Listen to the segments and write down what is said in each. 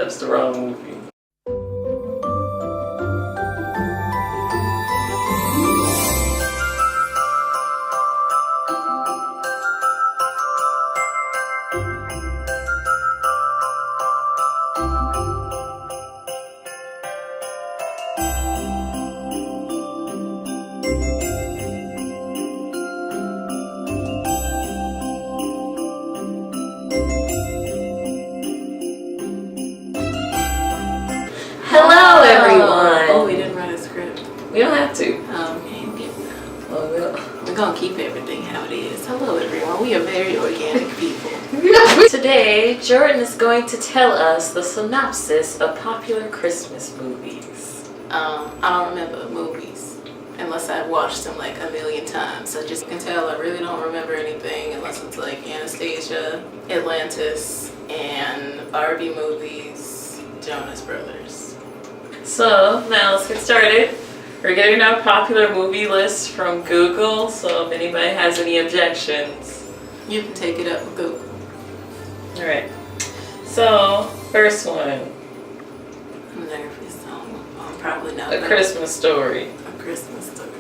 That's the wrong movie. Hello, everyone. Oh, we didn't write a script. We don't have to. Okay. Well, We're gonna keep everything how it is. Hello, everyone. We are very organic people. today, Jordan is going to tell us the synopsis of popular Christmas movies. I don't remember movies unless I've watched them like a million times. So just you can tell I really don't remember anything unless it's like Anastasia, Atlantis, and Barbie movies, Jonas Brothers. So, now let's get started. We're getting our popular movie list from Google, so if anybody has any objections. You can take it up with Google. Alright. So, first one. I'm nervous. I'm probably not. A Christmas Story. A Christmas Story.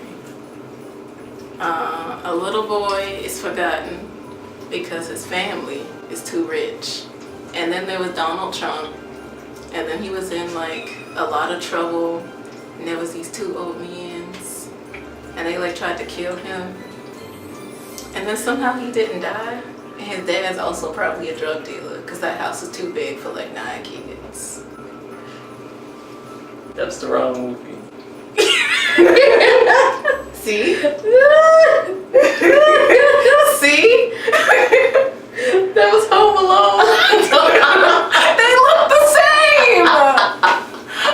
A little boy is forgotten because his family is too rich. And then there was Donald Trump. And then he was in like a lot of trouble. And there was these two old mens. And they like tried to kill him. And then somehow he didn't die. And his dad's also probably a drug dealer because that house is too big for like 9 kids. That's the wrong movie. See? See? That was Home Alone. They look the same!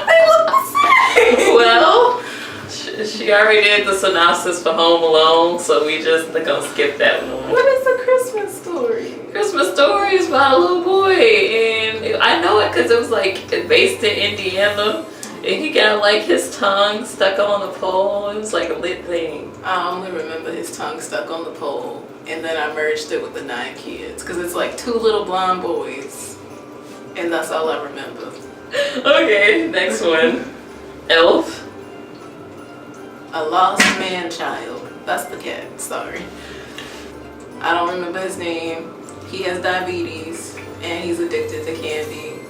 They look the same! Well, she already did the synopsis for Home Alone, so we just gonna skip that one. What is a Christmas Story? Christmas Story is about a little boy, and I know it because it was like based in Indiana, and he got like his tongue stuck on the pole. It was like a lit thing. I only remember his tongue stuck on the pole, and then I merged it with the 9 kids because it's like 2 little blonde boys, and that's all I remember. Okay, next one. Elf. A lost man child. That's the cat, sorry. I don't remember his name. He has diabetes and he's addicted to candy.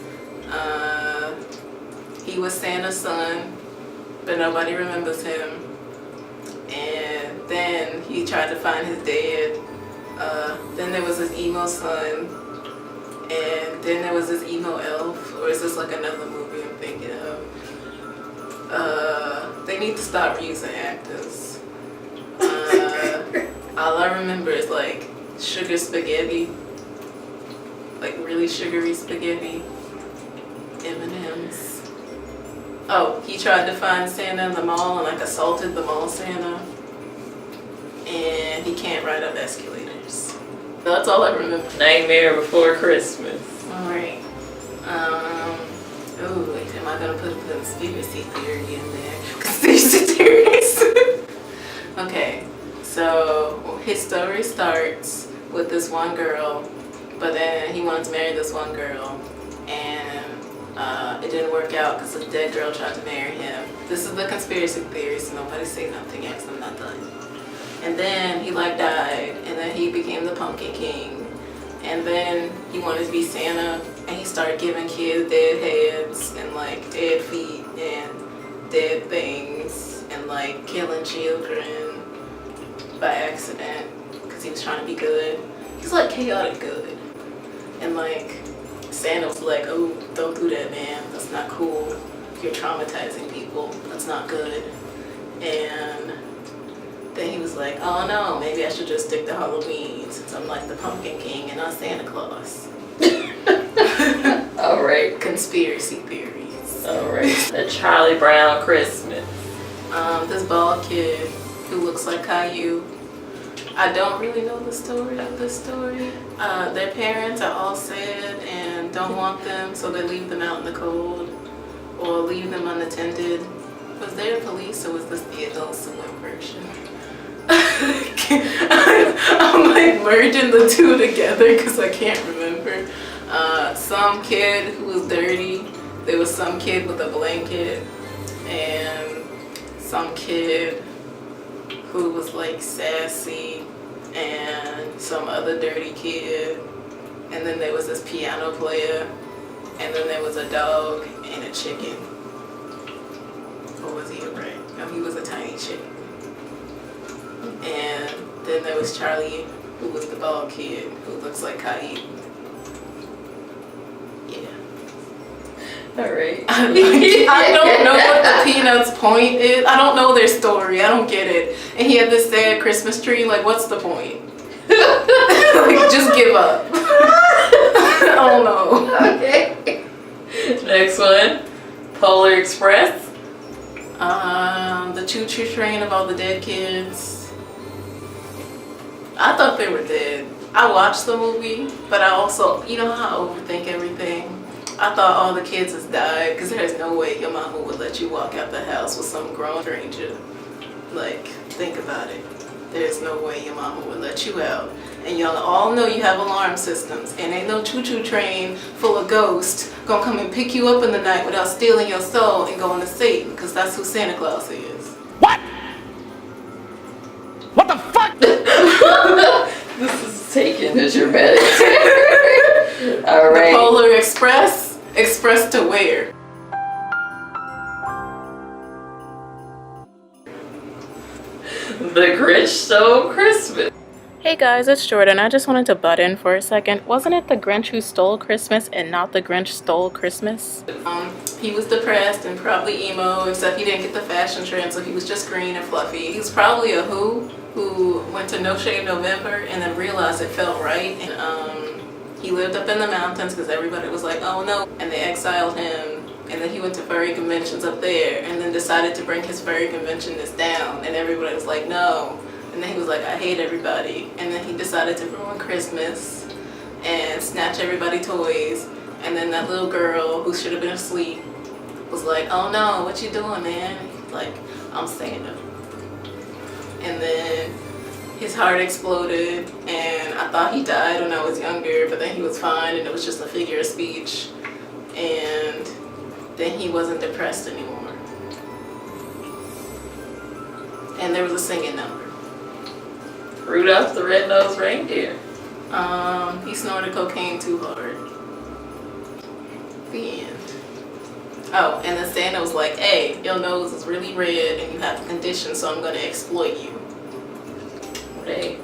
He was Santa's son, but nobody remembers him. And then he tried to find his dad. Then there was his emo son. And then there was this emo elf. Or is this like another movie I'm thinking of? They need to stop using actors. All I remember is like sugar spaghetti, like really sugary spaghetti, M&Ms. Oh, he tried to find Santa in the mall and like assaulted the mall Santa, and he can't ride up escalators. That's all I remember. Nightmare Before Christmas. All right. Oh, wait, am I gonna put a conspiracy theory in there? Conspiracy theories. Okay, so his story starts with this one girl, but then he wanted to marry this one girl, and it didn't work out because the dead girl tried to marry him. This is the conspiracy theory, so nobody say nothing yet, 'cause I'm not done. And then he like died, and then he became the Pumpkin King, and then he wanted to be Santa, and he started giving kids dead heads and like dead feet and dead things and like killing children by accident because he was trying to be good. He's like chaotic good, and like Santa was like, oh, don't do that, man, that's not cool, you're traumatizing people, that's not good. And then he was like, oh no, maybe I should just stick to Halloween since I'm like the Pumpkin King and not Santa Claus. Alright. Conspiracy theories. Alright. A Charlie Brown Christmas. This bald kid who looks like Caillou. I don't really know the story of this story. Their parents are all sad and don't want them, so they leave them out in the cold or leave them unattended. Was there police or was this the Adult Swim version? I'm like merging the two together because I can't remember. Some kid who was dirty there was some kid with a blanket and some kid who was like sassy and some other dirty kid, and then there was this piano player, and then there was a dog and a chicken. Or was he a rat? No, he was a tiny chicken. And then there was Charlie, who was the bald kid who looks like Kaid. Yeah. Alright. I don't know what the Peanuts' point is. I don't know their story. I don't get it. And he had this sad Christmas tree. Like, what's the point? Like, just give up. I don't know. Okay. Next one. Polar Express. The choo-choo train of all the dead kids. I thought they were dead. I watched the movie, but I also, you know how I overthink everything? I thought all the kids has died because there's no way your mama would let you walk out the house with some grown stranger. Like, think about it. There's no way your mama would let you out. And y'all all know you have alarm systems, and ain't no choo-choo train full of ghosts gonna come and pick you up in the night without stealing your soul and going to Satan, because that's who Santa Claus is. What? What the fuck? This is taken as your medicine. Alright. The Polar Express? Express to where? The Grinch Stole Christmas. Hey guys, it's Jordan. I just wanted to butt in for a second. Wasn't it the Grinch who stole Christmas and not the Grinch stole Christmas? He was depressed and probably emo, except he didn't get the fashion trend, so he was just green and fluffy. He was probably a who went to No Shave November and then realized it felt right. And he lived up in the mountains because everybody was like, oh no, and they exiled him. And then he went to furry conventions up there and then decided to bring his furry conventionist down, and everybody was like, no. And then he was like, I hate everybody. And then he decided to ruin Christmas and snatch everybody toys. And then that little girl who should have been asleep was like, oh no, what you doing, man? He's like, I'm Santa. And then his heart exploded, and I thought he died when I was younger, but then he was fine, and it was just a figure of speech. And then he wasn't depressed anymore. And there was a singing number. Rudolph the Red-Nosed Reindeer. He snorted cocaine too hard. The end. Oh, and then Santa was like, hey, your nose is really red and you have a condition, so I'm gonna exploit you. Right.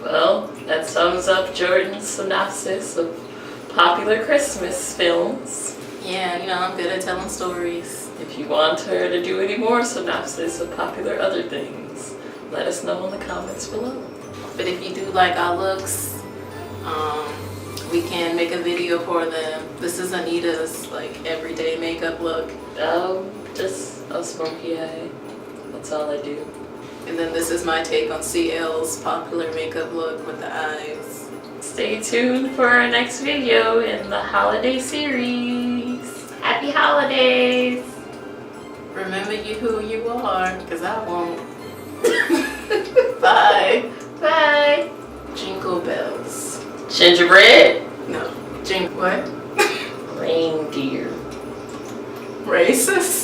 Well, that sums up Jordan's synopsis of popular Christmas films. Yeah, you know, I'm good at telling stories. If you want her to do any more synopsis of popular other things, let us know in the comments below. But if you do like our looks, we can make a video for them. This is Anita's like everyday makeup look. Just a smoky eye. That's all I do. And then this is my take on CL's popular makeup look with the eyes. Stay tuned for our next video in the holiday series. Happy holidays! Remember you who you are, because I won't. Bye. Bye! Jingle bells. Gingerbread? No. What? Reindeer. Racist?